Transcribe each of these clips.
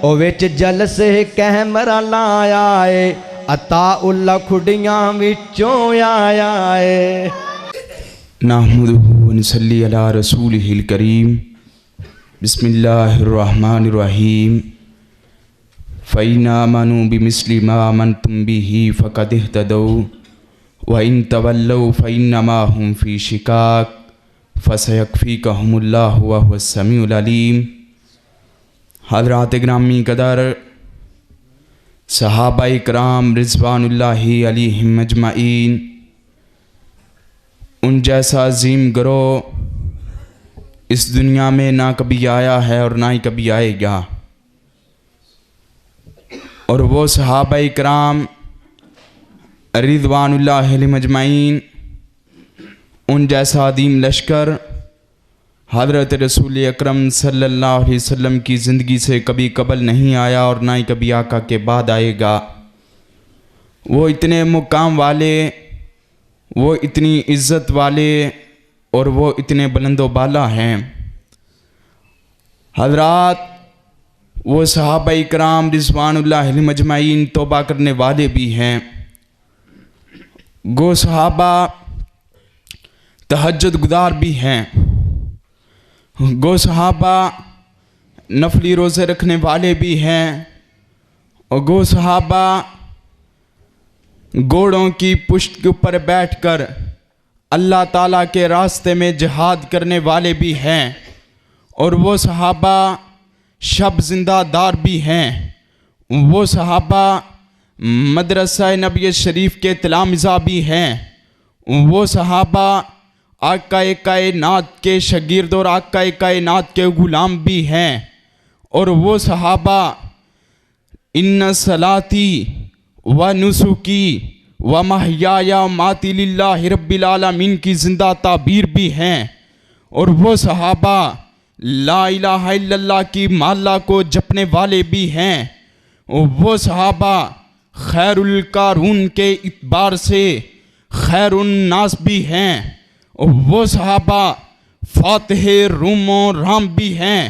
ओ विच जलसे कैमरा लाया है अता उल्ला खुडियां विचों आया है। नहमदुहु व नसल्ली अला रसूलिहिल करीम। बिस्मिल्लाहिर्रहमानिर्रहीम। फ़इन आमनू बिमिस्लि मा आमनतुम बिही फ़क़द इह्तदौ व इन तवल्लौ फ़इन्नमा हुम फ़ी शिकाक फ़सयक्फ़ीकहुमुल्लाहु व हुवस समीउल अलीम। हज़रात गिरामी कदर, सहाबाए किराम रिज़वानुल्लाहि अलैहिम अजमईन, उन जैसा अजीम गिरोह इस दुनिया में ना कभी आया है और ना ही कभी आएगा। और वो सहाबाए किराम रिज़वानुल्लाहि अलैहिम अजमईन, उन जैसा अदीम लश्कर हज़रत रसूल अकरम सल्लल्लाहु अलैहि वसल्लम की ज़िंदगी से कभी कबल नहीं आया और ना ही कभी आका के बाद आएगा। वो इतने मुकाम वाले, वो इतनी इज़्ज़त वाले और वो इतने बुलंदो बाला हैं। हज़रात, वो सहाबाए किराम रिज़वानुल्लाहि अलैहिम अजमईन तौबा करने वाले भी हैं। गो सहाबा तहज्जुद गुज़ार भी हैं। गो सहाबा नफली रोज़े रखने वाले भी हैं। और गो सहाबा घोड़ों की पुश्त के ऊपर बैठकर अल्लाह ताला के रास्ते में जिहाद करने वाले भी हैं। और वो सहाबा शब जिंदादार भी हैं। वो सहाबा मदरसा नबी शरीफ के तलामिज़ा भी हैं। वो सहाबा आका कायनात के शागिर्द और आका कायनात के गुलाम भी हैं। और वो सहाबा इन्ना सलाती व नुसुकी व महयाया माती लिल्लाहि रब्बिल आलमीन की ज़िंदा ताबीर भी हैं। और वो सहाबा ला इलाहा इल्लल्लाह की माला को जपने वाले भी हैं। वो सहाबा खैरुल कारून के इतबार से खैरुन नास भी हैं। और वो सहाबा फातिह रूम और राम भी हैं।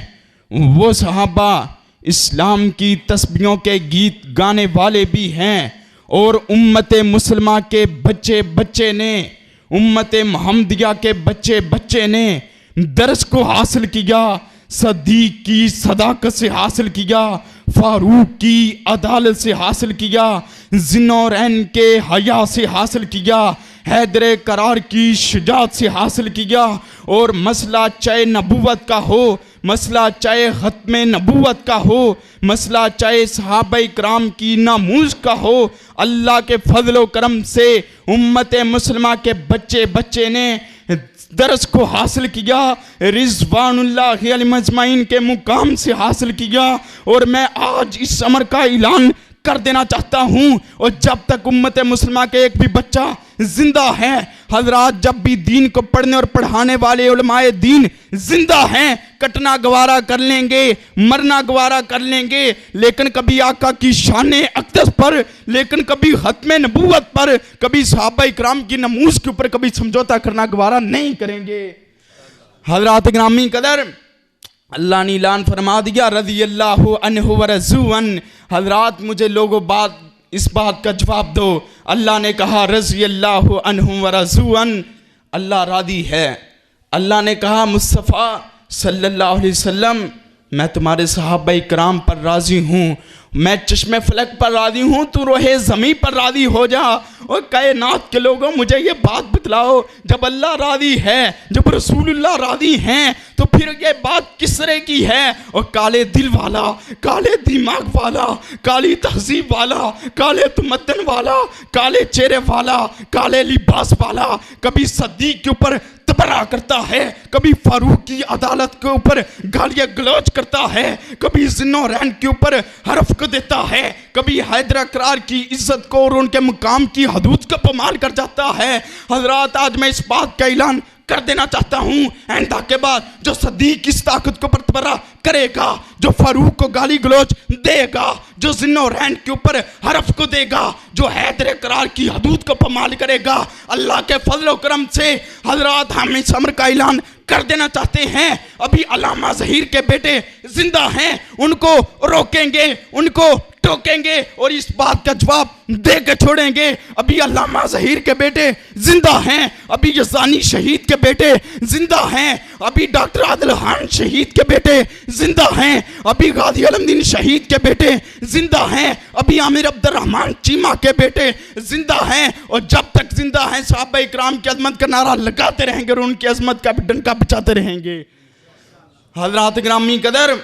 वो सहाबा इस्लाम की तस्बीहों के गीत गाने वाले भी हैं। और उम्मत मुसलमा के बच्चे बच्चे ने, उम्मत मुहम्मदिया के बच्चे बच्चे ने दर्स को हासिल किया, सदीक की सदाकत से हासिल किया, फारूक की अदालत से हासिल किया, ज़िन्नौरैन के हया से हासिल किया, हैदर करार की शुजात से हासिल किया। और मसला चाहे नबूवत का हो, मसला चाहे ख़त्म नबूवत का हो, मसला चाहे सहाबाए किराम की नामूज़ का हो, अल्लाह के फजल व करम से उम्मत मुसलमा के बच्चे बच्चे ने दर्स को हासिल किया, रिज़वानुल्लाहि अलैहिम अजमईन के मुकाम से हासिल किया। और मैं आज इस अमर का ऐलान कर देना चाहता हूँ, और जब तक उम्मत मुसलमा के एक भी बच्चा जिंदा है, हजरात, जब भी दीन को पढ़ने और पढ़ाने वाले उलमाए दीन जिंदा हैं, कटना गवारा कर लेंगे, मरना गवारा कर लेंगे, लेकिन कभी आका की शान अक़दस पर, लेकिन कभी ख़त्म नबूवत पर, कभी सहाबाए किराम की नमूज़ के ऊपर कभी समझौता करना गवारा नहीं करेंगे। हजरात गिरामी कदर, अल्लाह ने ऐलान फरमा दिया रज़ियल्लाहु अन्हु व रज़ुअन। हजरात, मुझे लोगों इस बात का जवाब दो। अल्लाह ने कहा रज़ियल्लाहु अन्हु व रज़ुअन, अल्लाह राज़ी है। अल्लाह ने कहा मुस्तफ़ा सल्लल्लाहु अलैहि वसल्लम, मैं तुम्हारे सहाबाए किराम पर राज़ी हूँ, मैं चश्मे फलक पर राज़ी हूँ, तू रोहे ज़मी पर राज़ी हो जा। और कायनात के लोगों, मुझे ये बात बतलाओ, जब अल्लाह राज़ी है, जब रसूलुल्लाह राज़ी हैं, तो फिर ये बात किस तरह की है? और काले दिल वाला, काले दिमाग वाला, काली तहजीब वाला, काले तमद्दन वाला, काले चेहरे वाला, काले लिबास वाला, कभी सदीक के ऊपर तबरा करता है, कभी फारूक की अदालत के ऊपर गालियाँ गलौज करता है, कभी ज़िन्नौरैन के ऊपर हरफ को देता है, कभी हैदर करार की इज्जत को और उनके मुकाम की हदूद का पमाल कर जाता है। हजरात, आज मैं इस बात का ऐलान कर देना चाहता हूँ, आइंदा के बाद जो सदीक इस ताकत को तबरा करेगा, जो फारूक को गाली गलौज देगा, जो जिन्नो रैन के ऊपर हरफ को देगा, जो हैदर करार की हदूद को पमाल करेगा। अल्लाह के फजल करम से हजरात हम इस अमर का ऐलान कर देना चाहते हैं। अभी अल्लामा ज़हीर के बेटे जिंदा हैं, उनको रोकेंगे, उनको टोकेंगे और इस बात का जवाब दे के छोड़ेंगे। अभी अल्लामा ज़हीर के बेटे जिंदा हैं, अभी यज़ानी शहीद के बेटे जिंदा हैं, अभी डॉक्टर आदिल खान शहीद के बेटे जिंदा हैं, अभी गाजी अलमदीन शहीद के बेटे जिंदा हैं, अभी आमिर अब्दुर्रहमान चीमा के बेटे जिंदा हैं। और जब तक जिंदा हैं सहाबा इकराम की अजमत का नारा लगाते रहेंगे और उनकी अजमत का डंका बचाते रहेंगे। हज़रात ग्रामी कदर,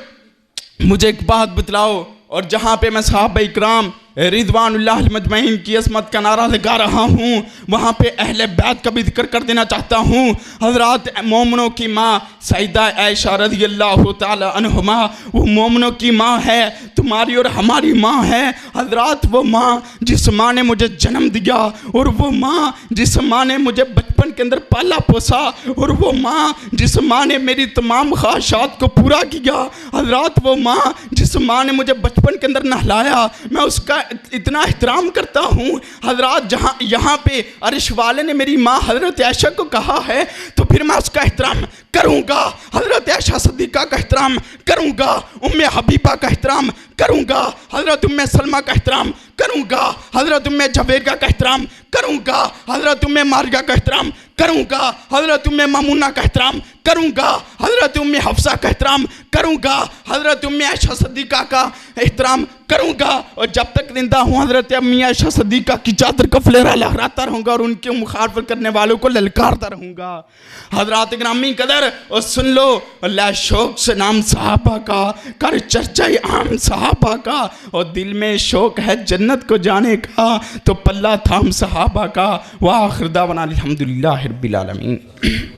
मुझे एक बात बतलाओ, और जहाँ पे मैं सहाबा इकराम रिज़वानुल्लाह मजमईन की असमत का नारा लगा रहा हूँ, वहाँ पे अहले बैत का भी जिक्र कर देना चाहता हूँ। हज़रात मोमिनों की माँ सईदा आयशा रज़ियल्लाहु ताला अन्हुमा, वो मोमिनों की माँ है, तुम्हारी और हमारी माँ है। हज़रात वो माँ जिस माँ ने मुझे जन्म दिया, और वो माँ जिस माँ ने मुझे बचपन के अंदर पाला पोसा, और वो माँ जिस माँ ने मेरी तमाम ख्वाहिशात को पूरा किया। हज़रात वो माँ जिस माँ ने मुझे बचपन के अंदर नहलाया, मैं उसका इतना एहतराम करता हूँ। हजरात जहाँ यहाँ पे अर्श वाले ने मेरी माँ हजरत आयशा को कहा है, तो फिर मैं उसका एहतराम करूँगा। हजरत आयशा सिद्दीक़ा का एहतराम करूँगा, उम्मे हबीबा का एहतराम करूँगा, हजरत उम्मे सलमा का एहतराम करूँगा, हजरत उम्मे जवेरिया का एहतराम करूँगा, हजरत उम्मे मारिया का एहतराम करूँगा, हजरत उम्मे मामूना का एहतराम करूँगा, हजरत उम्मे हफ्सा का एहतराम करूँगा, हजरत उम्मे आयशा सिद्दीक़ा का एहतराम करूँगा। और जब तक जिंदा हूँ हजरत अम्मी आयशा सिद्दीक़ा की चादर का फलेरा लहराता रहूँगा और उनके मुखालफत करने वालों को ललकारता रहूँगा। हजरात ग्रामी कदर, और सुन लो, अल्लाह शौक से नाम सहाबा का, कर चर्चा आम सहाबा का, और दिल में शौक है जन्नत को जाने का, तो पल्ला थाम सहाबा का। वाह आखिर दावाना अल्हम्दुलिल्लाहि रब्बिल आलमीन।